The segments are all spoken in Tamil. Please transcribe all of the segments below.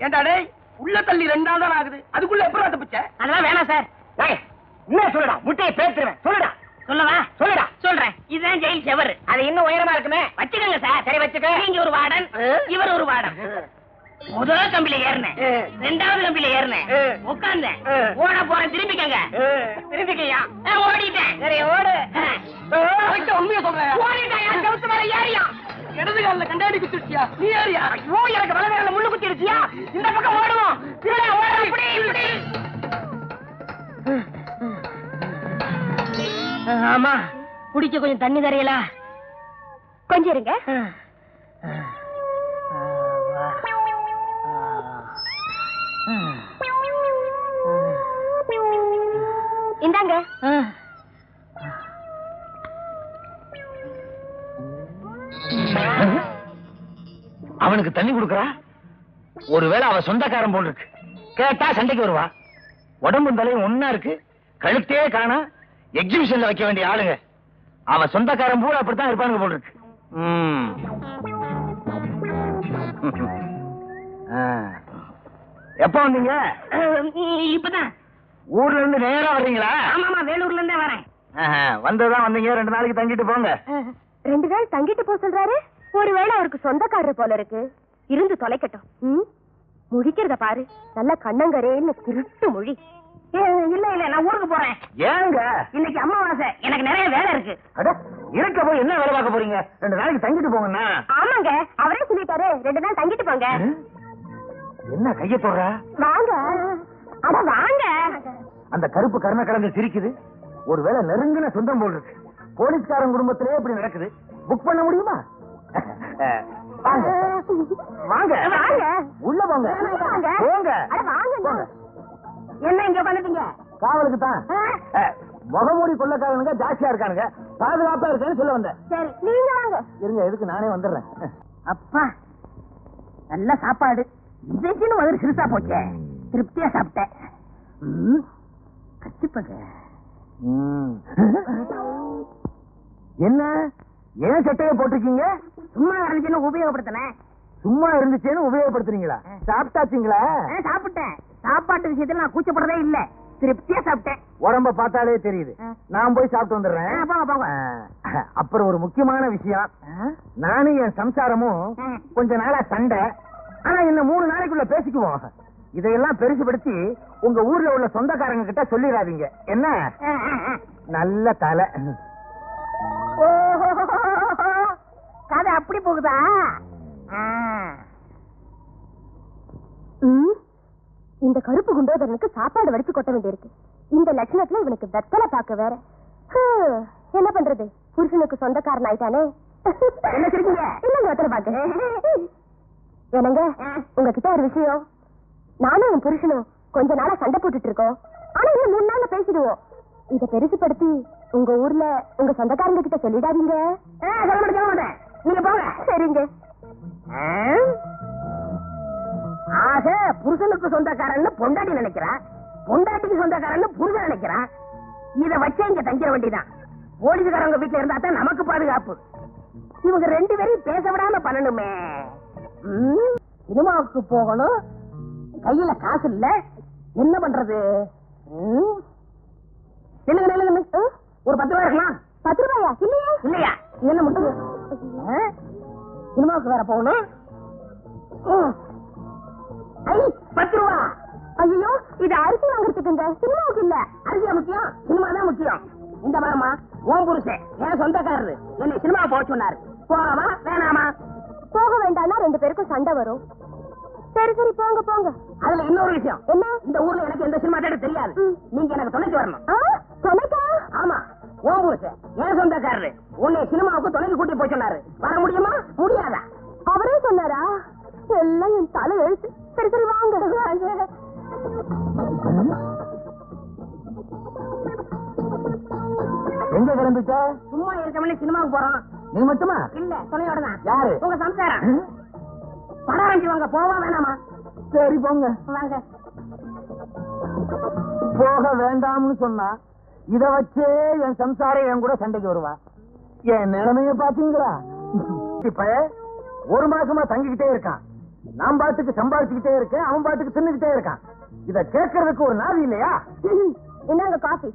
ஏண்டா டேய் உள்ள தள்ளி 2 நாள் தான் ஆகுது, அதுக்குள்ள எப்ப தப்பிச்ச? அதெல்லாம் வேணாம் சார். என்ன சொல்லுடா, முட்டையை பேத்துறேன். சொல்லுடா. சொல்லவா? சொல்லுடா. சொல்றேன். இதுதான் ஜெயில் செவர். அது இன்னும் உயரமா இருக்குமே. வச்சுக்கோங்க சார். சரி வச்சுக்க. நீங்க ஒரு வார்டன், இவர் ஒரு வார்டன். முதல் கம்பியில ஏறினேன், 2வது கம்பியில ஏறினேன், உட்கார்ந்தேன், ஓட போறேன். திரும்பிக்கங்க. திரும்பிக்கையா? ஓடிட்டேன். சரி ஓடு. உண்மையா சொல்றேன். ஓடிட்டேன். செவுத்து மேல ஏறியா? இடது காலில் கண்டாடி குத்திருச்சியா? நீ ஏறியா? ஐயோ எனக்கு வலது காலில் முள்ளு குத்திருச்சியா? இந்த பக்கம் ஓடுவோம். திருட ஓட. இப்படி இப்படி. ஆமா, குடிக்க கொஞ்சம் தண்ணி தரையலா? கொஞ்சம் இருங்க. இந்தாங்க. அவனுக்கு தண்ணி கொடுக்கறா? ஒருவேளை அவ சொந்தக்காரன் போல் இருக்கு. கேட்டா சண்டைக்கு வருவா. உடம்பும் தலையும் ஒன்னா இருக்கு, கழுத்தே காணா. எக்ஸிபிஷன்ல வைக்க வேண்டிய ஆளுங்க. அவன் சொந்தக்காரன் பூரா அப்படித்தான் இருப்பானுங்க போல் இருக்கு. எப்ப வந்தீங்க? இப்பதான். ஊர்ல இருந்து நேரா வர்றீங்களா? ஆமாமா, வேலூர்ல இருந்தே வரேன். வந்துதான் வந்தீங்க. 2 நாளைக்கு தங்கிட்டு போங்க. 2 நாள் தங்கிட்டு போக சொல்றாரு. ஒருவேளை அவருக்கு சொந்தக்காரர் போல இருக்கு. இருந்து தொலைக்கட்டும். முழிக்கிறத பாரு, நல்ல கண்ணங்கரேன்னு திருட்டு மொழி. இல்ல இல்ல, நான் ஊருக்கு போறேன். ஏங்க? இன்னைக்கு அம்மாவாசை, எனக்கு நிறைய வேலை இருக்கு. இருக்க போய் என்ன வேலை பார்க்க போறீங்க? 2 நாளைக்கு தங்கிட்டு போங்கண்ணா. ஆமாங்க, அவரே சொல்லிட்டாரு 2 நாள் தங்கிட்டு போங்க. என்ன கைய போடுற? வாங்க. அட வாங்க. அந்த கருப்பு கருணை கலந்து சிரிக்குது. ஒருவேளை நெருங்கின சொந்தம் போல் இருக்கு. போலீஸ்காரன் குடும்பத்திலே இப்படி நடக்குது. புக் பண்ண முடியுமா? வாங்க வாங்க வாங்க. உள்ள போங்க. போங்க. அட வாங்க. என்ன இங்க உட்காந்துட்டீங்க? காவலுக்கு தான். முகமூடி கொள்ளக்காரனுங்க ஜாஸ்தியா இருக்கானுங்க. பாதுகாப்பா இருக்கேன்னு சொல்ல வந்தேன். சரி நீங்க வாங்க. இருங்க, எதுக்கு நானே வந்துடுறேன். அப்பா நல்ல சாப்பாடு. இன்றைக்குன்னு வந்து சிறுசா போச்சே. திருப்தியா சாப்பிட்டேன். கச்சிப்பக என்ன ஏன் சட்டையை போட்டிருக்கீங்க? சும்மா இருந்துச்சுன்னு உபயோகப்படுத்தினேன். சும்மா இருந்துச்சேன்னு உபயோகப்படுத்துறீங்களா? சாப்பிட்டாச்சுங்களா? சாப்பிட்டேன். சாப்பாட்டு விஷயத்துல நான் கூச்சப்படுறதே இல்ல. திருப்தியா சாப்பிட்டேன். உடம்ப பார்த்தாலே தெரியுது. நான் போய் சாப்பிட்டு வந்துடுறேன். போங்க போங்க. அப்புறம் ஒரு முக்கியமான விஷயம். நானும் என் சம்சாரமும் கொஞ்ச நாளா சண்டை. ஆனா இன்னும் 3 நாளைக்குள்ள பேசிக்குவோம். இதையெல்லாம் பெருசுபடுத்தி உங்க ஊர்ல உள்ள சொந்தக்காரங்க கிட்ட சொல்லிடாதீங்க. என்ன? நல்ல தலை. கதை அப்படி போகுதா? இந்த கருப்பு குண்டோதரனுக்கு சாப்பாடு வடிச்சு கொட்ட வேண்டியிருக்கு. இந்த லட்சணத்துல இவனுக்கு வெத்தலை பார்க்க வேற. என்ன பண்றது? புருஷனுக்கு சொந்தக்காரன் ஆயிட்டானே. என்ன சொல்றீங்க? இல்லங்க, வெத்தலை பாக்க. என்னங்க, உங்ககிட்ட ஒரு விஷயம். நானும் என் புருஷனும் கொஞ்ச நாளா சண்டை போட்டுட்டு இருக்கோம். ஆனா இன்னும் 3 நாள்ல பேசிடுவோம். இத பெருசுப்படுத்தி உங்க ஊர்ல உங்க சொந்தக்காரங்க கிட்ட சொல்லிடாதீங்க. சொல்ல மாட்டேன். நீங்க போங்க. சரிங்க. ஆக புருஷனுக்கு சொந்தக்காரன்னு பொண்டாட்டி நினைக்கிறான், பொண்டாட்டிக்கு சொந்தக்காரன்னு புருஷன் நினைக்கிறான். இத வச்சே இங்க தங்கிட வேண்டியதான். போலீஸ்காரங்க வீட்டுல இருந்தா தான் நமக்கு பாதுகாப்பு. இவங்க 2 பேரையும் பேச விடாம பண்ணணுமே. சினிமாவுக்கு போகணும், கையில காசு இல்ல, என்ன பண்றது? ஒரு 10 ரூபாய் இருக்கலாம். 10 ரூபாயா? இல்லையா? இல்லையா? இது என்ன முக்கியம்? சினிமாவுக்கு வேற போகணும். 10 ரூபா. ஐயோ, இது அரிசி வாங்குறதுக்குங்க, சினிமாவுக்கு இல்ல. அரிசியா முக்கியம்? சினிமா தான் முக்கியம். இந்த வரமா ஓம் புருஷன் என் சொந்தக்காரரு என்னை சினிமா போக சொன்னாரு. போகவா வேணாமா? போக வேண்டாம்னா 2 பேருக்கும் சண்டை வரும். சரி சரி போங்க போங்க. அதுல இன்னொரு விஷயம். என்ன? இந்த ஊர்ல எனக்கு எந்த சினிமா தேட தெரியாது. நீங்க எனக்கு துணைக்கு வரணும். துணைக்கா? ஆமா, ஓம் புருஷன் என் சொந்தக்காரரு உன்னை சினிமாவுக்கு துணைக்கு கூட்டி போய் சொன்னாரு. வர முடியுமா முடியாதா? அவரே சொன்னாரா? எல்லாம் என் தலை எழுத்து. சரி சரி வாங்க. எங்க கிளம்பிட்ட? சும்மா இருக்க சினிமாவுக்கு போறோம். நீ மட்டுமா? இல்ல, துணையோட தான். யாரு? உங்க சம்சாரம். படம் வாங்கி வாங்க. போவா வேணாமா? சரி போங்க. வாங்க. போக வேண்டாம்னு சொன்னா இத வச்சே என் சம்சாரம் என் கூட சண்டைக்கு வருவா. என் நிலைமைய பாத்தீங்களா? குட்டி பய 1 மாசமா தங்கிக்கிட்டே இருக்கான். நான் பாட்டுக்கு சம்பாதிச்சுக்கிட்டே இருக்கேன், அவன் பாட்டுக்கு தின்னுக்கிட்டே இருக்கான். இத கேட்கறதுக்கு ஒரு நாதி இல்லையா? என்னங்க காஃபி?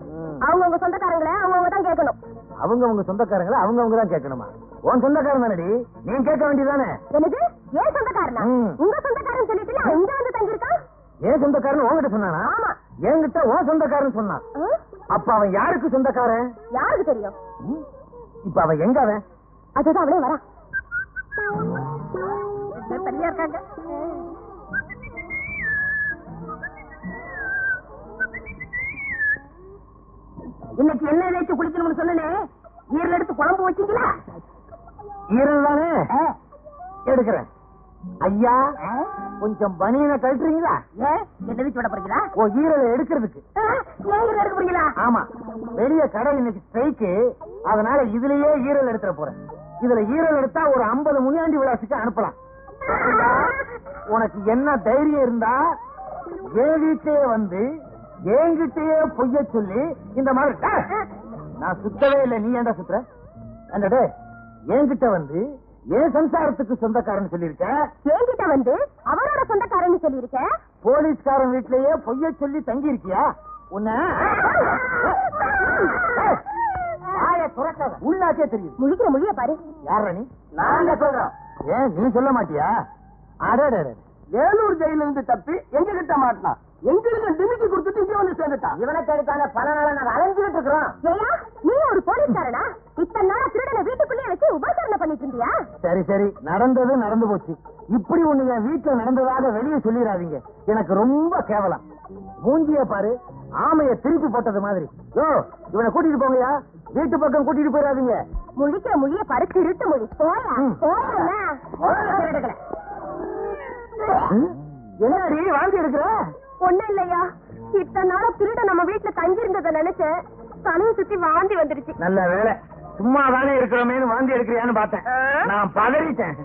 அவங்க சொந்தக்காரங்களே அவங்க தான் கேட்கணும். அவங்க சொந்தக்காரங்கள அவங்க தான் கேட்கணுமா? உன் சொந்தக்காரன் தானடி, நீ கேட்க வேண்டியதானே? என்னது ஏன் சொந்தக்காரனா? உங்க சொந்தக்காரன் சொல்லிட்டு இங்க வந்து தங்கி இருக்கான். ஏன் சொந்தக்காரன் உன்கிட்ட சொன்னானா? ஆமா. என்கிட்ட உன் சொந்தக்காரன் சொன்னான். அப்ப அவன் யாருக்கு சொந்தக்காரன்? யாருக்கு தெரியும்? இப்ப அவன் எங்க? அவன் அதுதான் அவனே வரா. தனியா இருக்காங்க. இன்னைக்கு என்ன தேய்ச்சி குளிக்கணும்னு சொன்னே, ஈரல் எடுத்து குழம்பு வச்சீங்களா? ஈரல் தானே எடுக்கிறேன். ஐயா கொஞ்சம் பனியனை கழட்டுறீங்களா? ஏன் என்ன தேய்ச்சி விட போறீங்களா? ஓ, ஈரலை எடுக்கிறதுக்கு. ஏன் ஈரல் எடுக்க போறீங்களா? ஆமா, வெளிய கடை இன்னைக்கு ஸ்ட்ரைக்கு, அதனால இதுலயே ஈரல் எடுத்துற போறேன். இதுல ஈரல் எடுத்தா ஒரு 50 முனியாண்டி விளாசுக்கு அனுப்பலாம். உனக்கு என்ன தைரியம் இருந்தா என் வீட்டையே வந்து என்கிட்டயே பொய்ய சொல்லி இந்த மாதிரி நான் சுத்தவே இல்லை, நீ ஏன்டா சுத்துற? அண்டடே, என்கிட்ட வந்து என் சம்சாரத்துக்கு சொந்தக்காரன் சொல்லிருக்க, என்கிட்ட வந்து அவரோட சொந்தக்காரன் சொல்லிருக்க, போலீஸ்காரன் வீட்லயே பொய்ய சொல்லி தங்கி இருக்கியா? உன்ன உள்ளாக்கே தெரியும். முழிக்கிற மொழிய பாரு. யார நீ? நாங்க சொல்றோம். ஏன் நீ சொல்ல மாட்டியா? அடடே, வேலூர் ஜெயில இருந்து தப்பி எங்க கிட்ட மாட்டினா, எங்களுக்கு டிமிக்கி கொடுத்துட்டு இங்க வந்து சேர்ந்துட்டான். இவனை கேட்டான பல நாளா நாங்க அலைஞ்சுக்கிட்டு இருக்கிறோம். ஏயா நீ ஒரு போலீஸ்காரனா? இத்தனை நாளா திருடனை வீட்டுக்குள்ளேயே வச்சு உபசரணை பண்ணிட்டு இருந்தியா? சரி சரி, நடந்தது நடந்து போச்சு. இப்படி ஒண்ணு என் வீட்டுல நடந்ததாக வெளியே சொல்லிடாதீங்க, எனக்கு ரொம்ப கேவலம். மூஞ்சிய பாரு, ஆமைய திருப்பி போட்டது மாதிரி. யோ, இவனை கூட்டிட்டு போங்கயா, வீட்டு பக்கம் கூட்டிட்டு போயிடாதீங்க. முழிக்கிற மொழிய பாரு, திருட்டு மொழி. போயா போயா. என்னடி வாந்தி எடுக்கிற? ஒண்ணும் இல்லையா, இத்தனை நாளா திருட நம்ம வீட்டுல தங்கி இருந்ததை நினைச்சு தலையை சுத்தி வாந்தி வந்துருச்சு. நல்ல வேலை, சும்மா தானே இருக்கிறோமேனு வாந்தி எடுக்கிறியான்னு பார்த்தேன். நான் பதறிட்டேன்.